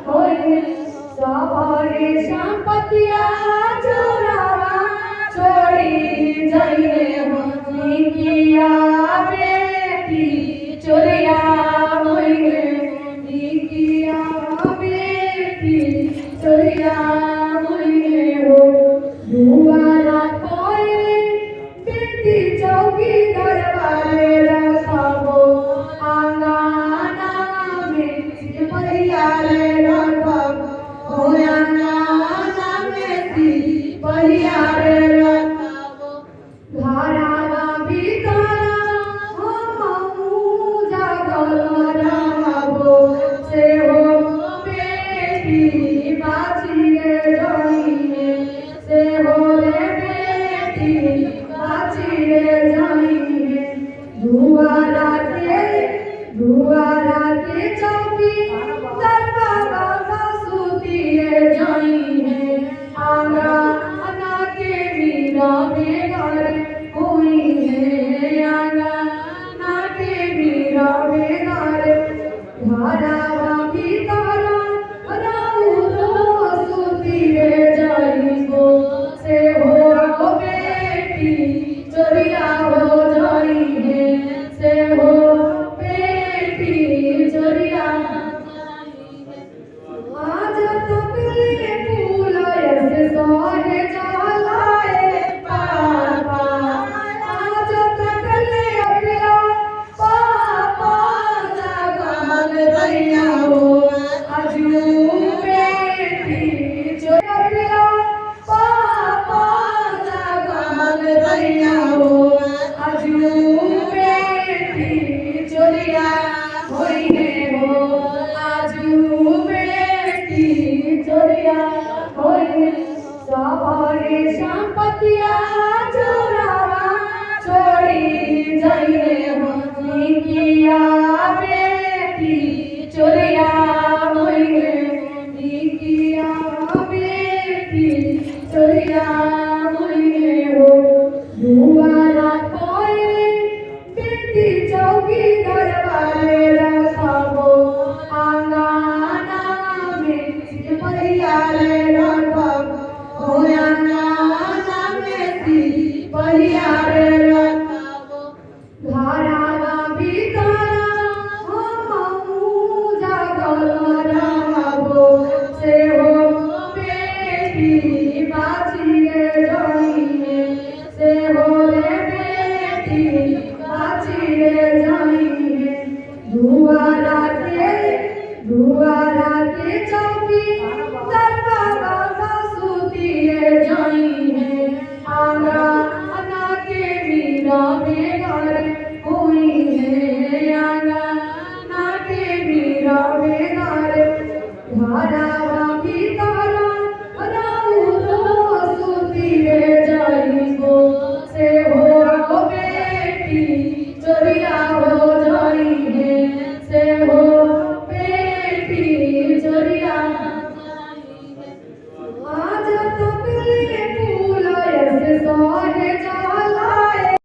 होइल सबरे संपतिया चोरावा छोड़ी जाइए होनी किया बेटी चोरिया होइल होनी किया बेटी चोरिया होइल हो दुआरा कोई बेटी चौकी दरबारे रखबो आंगना में सिपहिया रे रखबो हो आंगना में सिपहिया रे रखबो घरवा भीतर हमहू जागल रहबो से हो बेटी बाजी रे जाइए से हो रे बेटी बाजी रे जाइए दुआरा के चौकी दरबाबा सूतिए जाइए आंगना के मीरा बेगार हुई है आंगना के मीरा बेगार घरवा भीतर रहू सूतिए जाइबो से हो बेटी चोरिया हो जाइए से हो बेटी चोरिया आज तक ले फूल ऐसे सोहे जलाए पापा आज तक ले अकेला पापा जागल रहिया हो आज बेटी चोरिया पापा जागल रहिया हो आज बेटी चोरिया होइने हो आज बेटी चोरिया होइने सबरे संपतिया चोरावा छोड़ी जाइए होनी किया बेटी चोरिया होइने होनी किया बेटी चोरिया होइने हो दुआरा कोई बेटी चौकी दरबारे रखबो आंगना में सिपहिया रे रखबो हो आंगना में सिपहिया रे रखबो घरवा भीतर हमहू जागल रहबो से हो बेटी बाजी रे जाइए से हो रे बेटी बाजी रे जाइए दुआरा के चौकी दरबाबा सूतिए जाइए आंगना के मीरा बेगार हुई है आंगना के मीरा बेगार घरवा भीतर रहू सूतिए जाइबो से हो बेटी चोरी